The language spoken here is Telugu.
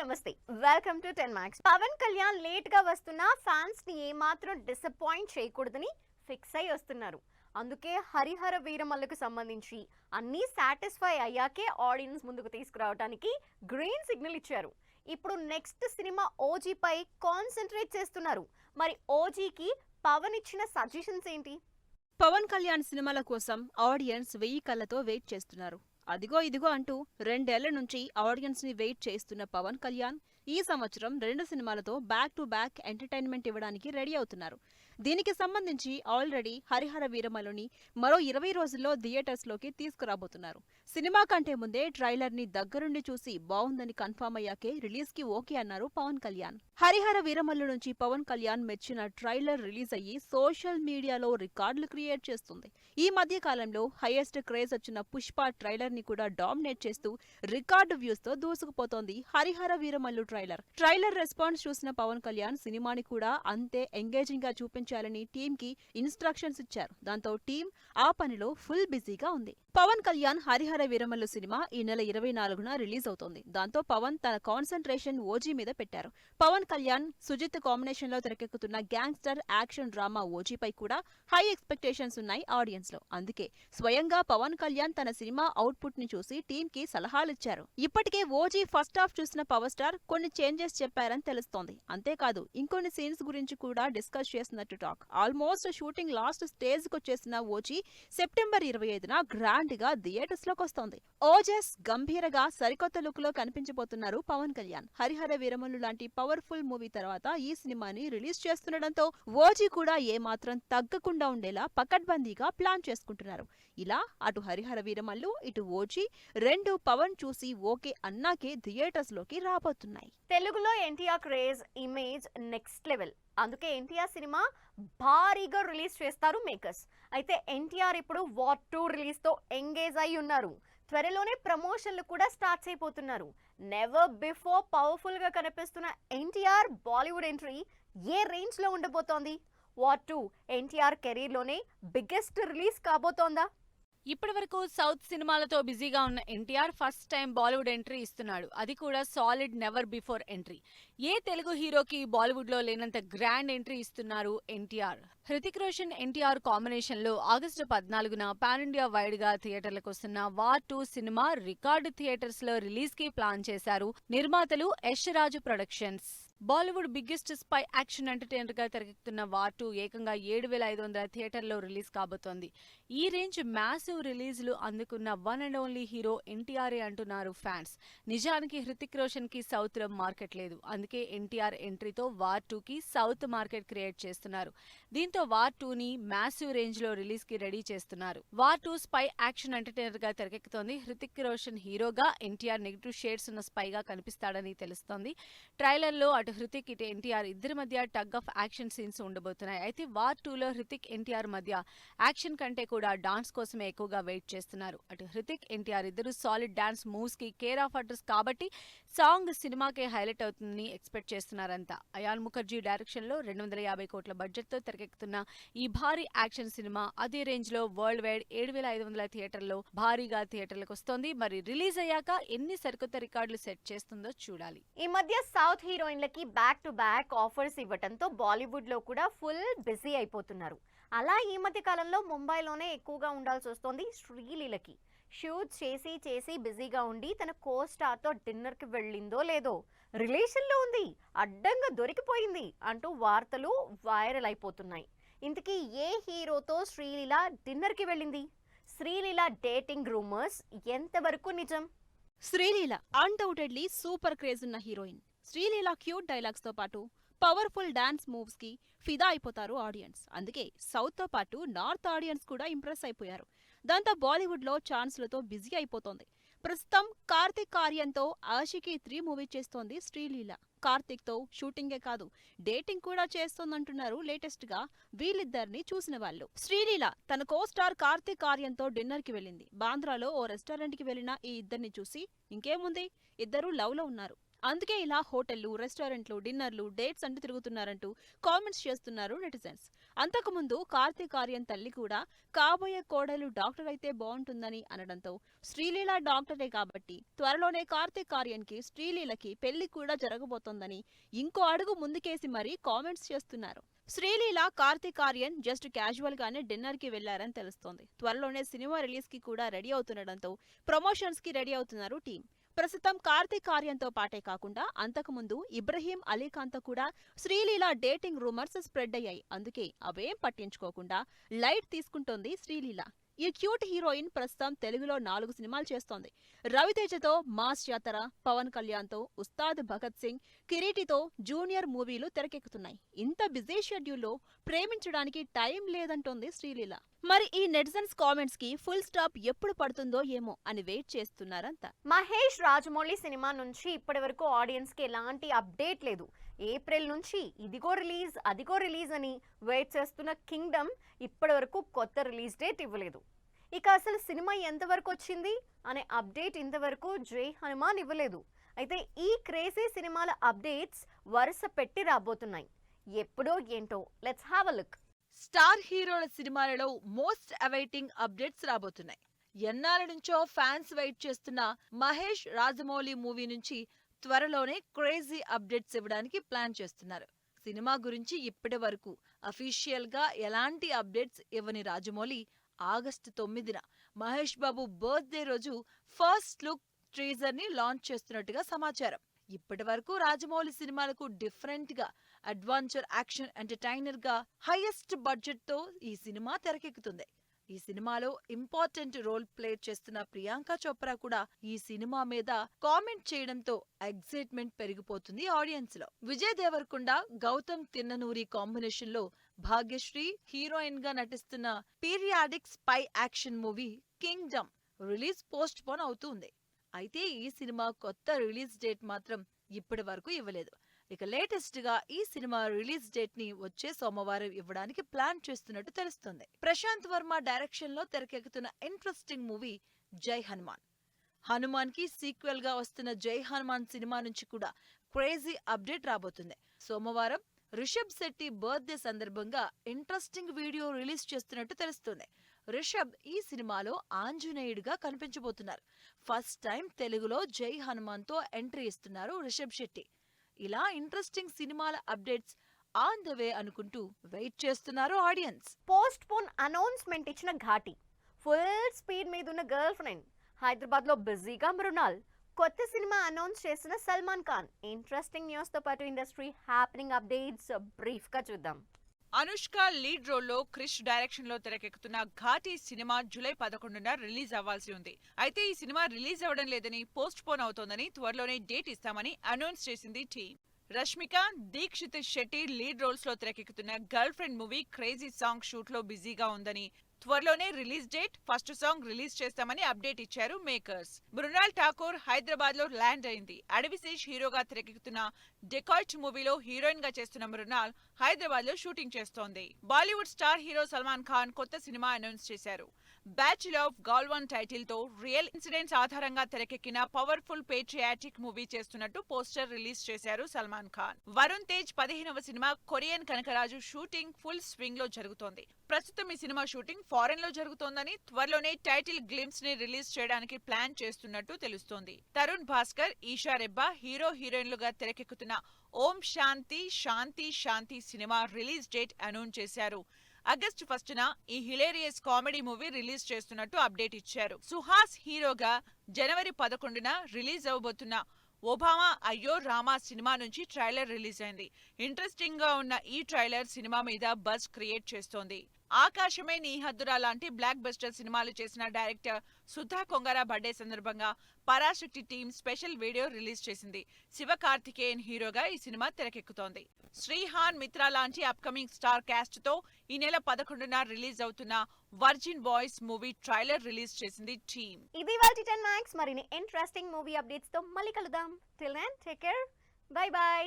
నమస్తే welcome to 10 Max. Pawan Kalyan late గా వస్తున్న ఫ్యాన్స్ ని ఏమాత్రం డిసప్పాయింట్ చేయకూడదని ఫిక్స్ అయి వస్తున్నారు. అందుకే హరిహర వీరమల్లుకు సంబంధించి అన్ని సాటిస్ఫై అయ్యాకే ఆడియన్స్ ముందుకు తీసుకురావడానికి గ్రీన్ సిగ్నల్ ఇచ్చారు. ఇప్పుడు నెక్స్ట్ సినిమా ఓజీ పై కాన్సంట్రేట్ చేస్తున్నారు. మరి ఓజీకి పవన్ ఇచ్చిన సజెషన్స్ ఏంటి? పవన్ కళ్యాణ్ సినిమాల కోసం ఆడియన్స్ 1000 కళ్ళతో వెయిట్ చేస్తున్నారు. అదిగో ఇదిగో అంటూ 2 ఏళ్ల నుంచి ఆడియన్స్ ని వెయిట్ చేస్తున్న పవన్ కళ్యాణ్ ఈ సంవత్సరం 2 సినిమాలతో బ్యాక్ టు బ్యాక్ ఎంటర్టైన్మెంట్ ఇవ్వడానికి రెడీ అవుతున్నారు. దీనికి సంబంధించి ఆల్రెడీ హరిహర వీరమల్లుని మరో 20 రోజుల్లో థియేటర్స్ లోకి తీసుకురాబోతున్నారు. సినిమా కంటే ముందే ట్రైలర్ ని దగ్గరుండి చూసి బాగుందని కన్ఫర్మ్ అయ్యాకే రిలీజ్ కి ఓకే అన్నారు పవన్ కళ్యాణ్. హరిహర వీరమల్లు నుంచి పవన్ కళ్యాణ్ మెచ్చిన ట్రైలర్ రిలీజ్ అయ్యి సోషల్ మీడియాలో రికార్డులు క్రియేట్ చేస్తుంది. ఈ మధ్య కాలంలో హైయెస్ట్ క్రేజ్ వచ్చిన పుష్ప ట్రైలర్ ని కూడా డామినేట్ చేస్తూ రికార్డు వ్యూస్ తో దూసుకుపోతోంది హరిహర వీరమల్లు ట్రైలర్ రెస్పాన్స్ చూసిన పవన్ కళ్యాణ్ సినిమాని కూడా అంతే ఎంగేజింగ్ గా చూపించాలని టీమ్ కి ఇన్స్ట్రక్షన్స్ ఇచ్చారు. దాంతో టీం ఆ పనిలో ఫుల్ బిజీగా ఉంది. పవన్ కళ్యాణ్ హరిహర వీరమల్లు సినిమా ఈ నెల 24న రిలీజ్ అవుతోంది. దాంతో పవన్ తన కాన్సంట్రేషన్ ఓజీ మీద పెట్టారు. పవన్ కళ్యాణ్ సుజిత్ కాంబినేషన్ లో తెరకెక్కుతున్న గ్యాంగ్స్టర్ యాక్షన్ డ్రామా ఓజీపై కూడా హై ఎక్స్పెక్టేషన్స్ ఉన్నాయి ఆడియన్స్ లో. అందుకే స్వయంగా పవన్ కళ్యాణ్ తన సినిమా అవుట్పుట్ ని చూసి టీమ్ కి సలహాలిచ్చారు. ఇప్పటికే ఓజీ ఫస్ట్ హాఫ్ చూసిన పవర్ స్టార్ కొన్ని చేంజెస్ చెప్పారని తెలుస్తోంది. అంతేకాదు ఇంకొన్ని సీన్స్ గురించి కూడా డిస్కస్ చేసినట్టు talk. Almost shooting last stage కొచ్చేసిన ఓజీ సెప్టెంబర్ 25న గ్రాండ్ గా థియేటర్స్ లోకి వస్తోంది. ఓజస్ గంభీరగా సరికొత్త లుక్ లో కనిపించబోతున్నారు పవన్ కళ్యాణ్. హరిహర వీరమల్లు లాంటి పవర్ఫుల్ మూవీ తర్వాత ఈ సినిమాని రిలీజ్ చేస్తుండటంతో ఓజీ కూడా ఏమాత్రం తగ్గకుండా ఉండేలా పకడ్బందీగా ప్లాన్ చేసుకుంటున్నారు. ఇలా అటు హరిహర వీరమల్లు ఇటు ఓజీ రెండు పవన్ చూసి ఓకే అన్నాకే థియేటర్స్ లోకి రాబోతున్నాయి. తెలుగులో NTR craze image next level. అందుకే ఎన్టీఆర్ సినిమా భారీగా రిలీజ్ చేస్తారు మేకర్స్. అయితే ఎన్టీఆర్ ఇప్పుడు వార్ 2 రిలీజ్ తో ఎంగేజ్ అయి ఉన్నారు. త్వరలోనే ప్రమోషన్లు కూడా స్టార్ట్ అయిపోతున్నారు. నెవర్ బిఫోర్ పవర్ఫుల్ గా కనిపిస్తున్న ఎన్టీఆర్ బాలీవుడ్ ఎంట్రీ ఏ రేంజ్ లో ఉండబోతోంది? వార్ 2 ఎన్టీఆర్ కెరీర్ లోనే బిగ్గెస్ట్ రిలీజ్ కాబోతోందా? ఇప్పటి వరకు సౌత్ సినిమాలతో బిజీగా ఉన్న NTR first time Bollywood entry ఇస్తున్నాడు. అది కూడా సాలిడ్ నెవర్ బిఫోర్ ఎంట్రీ. ఏ తెలుగు హీరోకి బాలీవుడ్ లో లేనంత గ్రాండ్ ఎంట్రీ ఇస్తున్నారు ఎన్టీఆర్. హృతిక్ రోషన్ ఎన్టీఆర్ కాంబినేషన్ లో ఆగస్టు 14న పాన్ ఇండియా వైడ్ గా థియేటర్లకు వస్తున్న వార్ 2 సినిమా రికార్డు థియేటర్స్ లో రిలీజ్ కి ప్లాన్ చేశారు నిర్మాతలు Yash Raj productions. Bollywood biggest spy action entertainer గా తెరకెక్కుతున్న వార్ 2 ఏకంగా 7500 థియేటర్లో రిలీజ్ కాబోతోంది. ఈ రేంజ్ మ్యాసివ్ రిలీజ్లు అందుకున్న one and only hero NTR అంటున్నారు ఫ్యాన్స్. నిజానికి హృతిక్ రోషన్ కి సౌత్ లో మార్కెట్ లేదు. అందుకే ఎన్టీఆర్ ఎంట్రీతో వార్ 2 కి సౌత్ మార్కెట్ క్రియేట్ చేస్తున్నారు. దీంతో వార్ 2 ని మ్యాసివ్ రేంజ్ లో రిలీజ్ కి రెడీ చేస్తున్నారు. వార్ 2 స్పై యాక్షన్ ఎంటర్టైనర్ గా తెరకెక్కుతోంది. హృతిక్ రోషన్ హీరోగా, ఎన్టీఆర్ నెగిటివ్ షేడ్స్ ఉన్న స్పైగా కనిపిస్తాడని తెలుస్తోంది. ట్రైలర్ లో అటు హృతిక్ ఇటు ఎన్టీఆర్ ఇద్దరి మధ్య టగ్ ఆఫ్ యాక్షన్ సీన్స్ ఉండబోతున్నాయి. అయితే వార్ 2లో హృతిక్ ఎన్టీఆర్ మధ్య యాక్షన్ కంటే కూడా డాన్స్ కోసమే ఎక్కువగా వెయిట్ చేస్తున్నారు. అటు హృతిక్ ఎన్టీఆర్ ఇద్దరు సాలిడ్ డాన్స్ మూవ్స్ కి కేర్ ఆఫ్ అడ్రస్ కాబట్టి సాంగ్ సినిమాకే హైలైట్ అవుతుందని ఎక్స్పెక్ట్ చేస్తున్నారంతా. అయాన్ ముఖర్జీ డైరెక్షన్ లో 250 కోట్ల బడ్జెట్ తో తెరకెక్కుతున్న ఈ భారీ యాక్షన్ సినిమా అదే రేంజ్ లో వరల్డ్ వైడ్ 7500 థియేటర్లో భారీగా థియేటర్లకు వస్తోంది. మరి రిలీజ్ అయ్యాక ఎన్ని సరికొత్త రికార్డులు సెట్ చేస్తుందో చూడాలి. ఈ మధ్య సౌత్ హీరోయిన్లకి బ్యాక్ టు బ్యాక్ ఆఫర్స్ ఇవ్వడంతో బాలీవుడ్ లో కూడా ఫుల్ బిజీ అయిపోతున్నారు. అలా ఈ మధ్య కాలంలో ముంబైలోనే ఎక్కువగా ఉండాల్సి వస్తోంది శ్రీలీలకి. షూట్ చేసి చేసి బిజీగా ఉండి తన కో స్టార్ తో డిన్నర్ కి వెళ్ళిందో లేదో, రిలేషన్ లో ఉంది, అడ్డంగా దొరికిపోయింది అంటూ వార్తలు వైరల్ అయిపోతున్నాయి. ఇంతకీ ఏ హీరోతో శ్రీలీల డిన్నర్ కి వెళ్ళింది? శ్రీలీల డేటింగ్ రూమర్స్ ఎంతవరకు నిజం? శ్రీలీల అన్డౌటెడ్లీ సూపర్ క్రేజ్ ఉన్న హీరోయిన్. శ్రీలీల క్యూట్ డైలాగ్స్ తో పాటు పవర్ఫుల్ డాన్స్ మూవ్స్ కి ఫిదా అయిపోతారు ఆడియన్స్. అందుకే సౌత్ తో పాటు నార్త్ ఆడియన్స్ కూడా ఇంప్రెస్ అయిపోయారు. దాంతో బాలీవుడ్ లో ఛాన్స్లతో బిజీ అయిపోతోంది. ప్రస్తుతం కార్తిక్ ఆర్యన్తో ఆషికీ 3 మూవీ చేస్తోంది శ్రీలీల. కార్తిక్ తో షూటింగే కాదు డేటింగ్ కూడా చేస్తోందంటున్నారు లేటెస్ట్ గా వీళ్ళిద్దరిని చూసిన వాళ్ళు. శ్రీలీల తన కో స్టార్ కార్తిక్ ఆర్యన్తో డిన్నర్ కి వెళ్ళింది. బాంద్రాలో ఓ రెస్టారెంట్ కి వెళ్లిన ఈ ఇద్దరిని చూసి ఇంకేముంది, ఇద్దరు లవ్ లో ఉన్నారు. అందుకే ఇలా హోటళ్లు, రెస్టారెంట్లు, డిన్నర్లు, డేట్స్ అంటూ తిరుగుతున్నారంటూ కామెంట్స్ చేస్తున్నారు నెటిజన్స్. అంతకుముందు కార్తీక్ ఆర్యన్ తల్లి కూడా కాబోయే కోడలు డాక్టర్ అయితే బాగుంటుందని అనడంతో శ్రీలీల డాక్టరే కాబట్టి త్వరలోనే కార్తీక్ ఆర్యన్ కి శ్రీలీలకి పెళ్లి కూడా జరగబోతోందని ఇంకో అడుగు ముందుకేసి మరీ కామెంట్స్ చేస్తున్నారు. శ్రీలీల, కార్తీక్ ఆర్యన్ జస్ట్ క్యాజువల్ గానే డిన్నర్ కి వెళ్లారని తెలుస్తోంది. త్వరలోనే సినిమా రిలీజ్ కి కూడా రెడీ అవుతుండటంతో ప్రమోషన్స్ కి రెడీ అవుతున్నారు టీం. ప్రస్తుతం కార్తీక్ ఆర్యన్తో పాటే కాకుండా అంతకుముందు ఇబ్రహీం అలీఖాన్తో కూడా శ్రీలీల డేటింగ్ రూమర్స్ స్ప్రెడ్ అయ్యాయి. అందుకే అవేం పట్టించుకోకుండా లైట్ తీసుకుంటోంది శ్రీలీల. ఈ క్యూట్ హీరోయిన్ ప్రస్తుతం తెలుగులో 4 సినిమాలు చేస్తోంది. రవితేజతో మాస్ జాతర, పవన్ కళ్యాణ్తో ఉస్తాద్ భగత్ సింగ్, కిరీటితో జూనియర్ మూవీలు తెరకెక్కుతున్నాయి. ఇంత బిజీ షెడ్యూల్లో ప్రేమించడానికి టైం లేదంటోంది శ్రీలీల. మరి ఈ నెటిజన్స్ కామెంట్స్ కి ఫుల్ స్టాప్ ఎప్పుడు పడుతుందో ఏమో అని వెయిట్ చేస్తున్నారంతా. మహేష్ రాజమౌళి సినిమా నుంచి ఇప్పటి వరకు ఆడియన్స్ కి ఎలాంటి అప్డేట్ లేదు. ఏప్రిల్ నుంచి ఇదిగో రిలీజ్ అదిగో రిలీజ్ అని వెయిట్ చేస్తున్న కింగ్డమ్ ఇప్పటి వరకు కొత్త రిలీజ్ డేట్ ఇవ్వలేదు. ఇక అసలు సినిమా ఎంతవరకు వచ్చింది అనే అప్డేట్ ఇంతవరకు జై హనుమాన్ ఇవ్వలేదు. అయితే ఈ క్రేజీ సినిమాల అప్డేట్స్ వరుస పెట్టి రాబోతున్నాయి. ఎప్పుడో ఏంటో let's have a look. Star హీరోల సినిమాలలో మోస్ట్ అవైటింగ్ అప్డేట్స్ రాబోతున్నాయి. ఎన్నాళ్ళ నుంచో ఫ్యాన్స్ వెయిట్ చేస్తున్న మహేష్ రాజమౌళి మూవీ నుంచి త్వరలోనే క్రేజీ అప్డేట్స్ ఇవ్వడానికి ప్లాన్ చేస్తున్నారు. సినిమా గురించి ఇప్పటి వరకు అఫీషియల్ గా ఎలాంటి అప్డేట్స్ ఇవ్వని రాజమౌళి ఆగస్టు 9న మహేష్ బాబు బర్త్డే రోజు ఫస్ట్ లుక్ టీజర్ ని లాంచ్ చేస్తున్నట్టుగా సమాచారం. ఇప్పటి వరకు రాజమౌళి సినిమాలకు డిఫరెంట్ గా అడ్వెంచర్ యాక్షన్ ఎంటర్టైనర్ గా హైయెస్ట్ బడ్జెట్ తో ఈ సినిమా తెరకెక్కుతుంది. ఈ సినిమాలో ఇంపార్టెంట్ రోల్ ప్లే చేస్తున్న ప్రియాంక చోప్రా కూడా ఈ సినిమా మీద కామెంట్ చేయడంతో ఎక్సైట్మెంట్ పెరిగిపోతుంది ఆడియన్స్ లో. విజయ్ దేవరకొండ, గౌతమ్ తిన్ననూరి కాంబినేషన్ లో భాగ్యశ్రీ హీరోయిన్ గా నటిస్తున్న periodic spy action movie Kingdom release post phone అవుతుంది. అయితే ఈ సినిమా కొత్త రిలీజ్ డేట్ మాత్రం ఇప్పటి వరకు ఇవ్వలేదు. ఇక లేటెస్ట్ గా ఈ సినిమా రిలీజ్ డేట్ ని వచ్చే సోమవారం ఇవ్వడానికి ప్లాన్ చేస్తున్నట్టు తెలుస్తుంది. ప్రశాంత్ వర్మ డైరెక్షన్ లో తెరకెక్కుతున్న ఇంట్రెస్టింగ్ మూవీ జై హనుమాన్. హనుమాన్ కి సీక్వెల్ గా వస్తున్న జై హనుమాన్ సినిమా నుంచి కూడా క్రేజీ అప్డేట్ రాబోతుంది. సోమవారం రిషబ్ శెట్టి బర్త్డే సందర్భంగా ఇంట్రెస్టింగ్ వీడియో రిలీజ్ చేస్తున్నట్టు తెలుస్తుంది. రిషబ్ ఈ సినిమాలో ఆంజనేయుడిగా కనిపించబోతున్నారు. ఫస్ట్ టైం తెలుగులో జై హనుమాన్ తో ఎంట్రీ ఇస్తున్నారు రిషబ్ శెట్టి. ఇలా ఇంట్రెస్టింగ్ సినిమాల అప్డేట్స్ ఆన్ ద వే అనుకుంటూ వెయిట్ చేస్తున్నారు ఆడియన్స్. పోస్ట్ పోన్ అనౌన్స్మెంట్ ఇచ్చిన ఘాటి, ఫుల్ స్పీడ్ మీద ఉన్న గర్ల్ ఫ్రెండ్, హైదరాబాద్ లో బిజీగా మృణాల్, కొత్త సినిమా అనౌన్స్ చేసిన సల్మాన్ ఖాన్, ఇంట్రెస్టింగ్ న్యూస్ తో పాటు ఇండస్ట్రీ హ్యాపెనింగ్ అప్డేట్స్ బ్రీఫ్ గా చూద్దాం. అనుష్క లీడ్ రోల్లో క్రిష్ డైరెక్షన్ లో తెరకెక్కుతున్న ఘాటి సినిమా జూలై 11న రిలీజ్ అవ్వాల్సి ఉంది. అయితే ఈ సినిమా రిలీజ్ అవ్వడం లేదని, పోస్ట్ పోన్ అవుతోందని, త్వరలోనే డేట్ ఇస్తామని అనౌన్స్ చేసింది team. Rashmika, Dheekshith Shetty lead roles లో తెరకెక్కుతున్న girlfriend movie crazy song shoot లో బిజీగా ఉందని, త్వరలోనే release date, first song release చేస్తామని అప్డేట్ ఇచ్చారు మేకర్స్. మృణాల్ ఠాకూర్ హైదరాబాద్ లో ల్యాండ్ అయింది. అడవిశేష్ హీరోగా తెరకెక్కుతున్న డెకాయిట్ మూవీలో హీరోయిన్ గా చేస్తున్న మృణాల్ హైదరాబాద్ లో షూటింగ్ చేస్తోంది. Bollywood star hero Salman Khan కొత్త సినిమా అనౌన్స్ చేశారు. బ్యాటిల్ ఆఫ్ గాల్వన్ టైటిల్ తో రియల్ ఇన్సిడెంట్స్ ఆధారంగా తెరకెక్కిన పవర్ఫుల్ పేట్రియాటిక్ మూవీ చేస్తున్నట్టు పోస్టర్ రిలీజ్ చేశారు సల్మాన్ ఖాన్. వరుణ్ తేజ్ 15వ సినిమా Korean Kanakaraju shooting full swing లో జరుగుతోంది. ప్రస్తుతం ఈ సినిమా షూటింగ్ ఫారెన్ లో జరుగుతోందని, త్వరలోనే టైటిల్ గ్లిమ్స్ ని రిలీజ్ చేయడానికి ప్లాన్ చేస్తున్నట్టు తెలుస్తోంది. తరుణ్ భాస్కర్, ఈషా రెబ్బా హీరో హీరోయిన్లుగా తెరకెక్కుతున్న ఓం శాంతి శాంతి శాంతి సినిమా రిలీజ్ డేట్ అనౌన్స్ చేశారు. ఆగస్టు 1న ఈ హిలేరియస్ కామెడీ మూవీ రిలీజ్ చేస్తున్నట్టు అప్డేట్ ఇచ్చారు. సుహాస్ హీరోగా జనవరి 11న రిలీజ్ అవబోతున్న ఒబామా అయ్యో రామా సినిమా నుంచి ట్రైలర్ రిలీజ్ అయింది. ఇంట్రెస్టింగ్ గా ఉన్న ఈ ట్రైలర్ సినిమా మీద బజ్ క్రియేట్ చేస్తోంది. ఆకాశమే నీ హద్దురా లాంటి బ్లాక్ బస్టర్ సినిమాలు చేసిన డైరెక్టర్ సుధా కొంగర బర్త్డే సందర్భంగా Parashakti team special video release చేసింది. శివకార్తికేయన్ హీరోగా ఈ సినిమా తెరకెక్కుతోంది. శ్రీహాన్ మిత్రా లాంటి అప్కమింగ్ స్టార్ క్యాస్ట్ తో ఈ నెల 11న రిలీజ్ అవుతున్న virgin boys movie trailer release చేసింది టీం. ఇది వాటి 10 మ్యాక్స్. మరిన్ని ఇంట్రెస్టింగ్ మూవీ అప్డేట్స్ తో మళ్ళీ కలుద్దాం. Till then take care, bye by.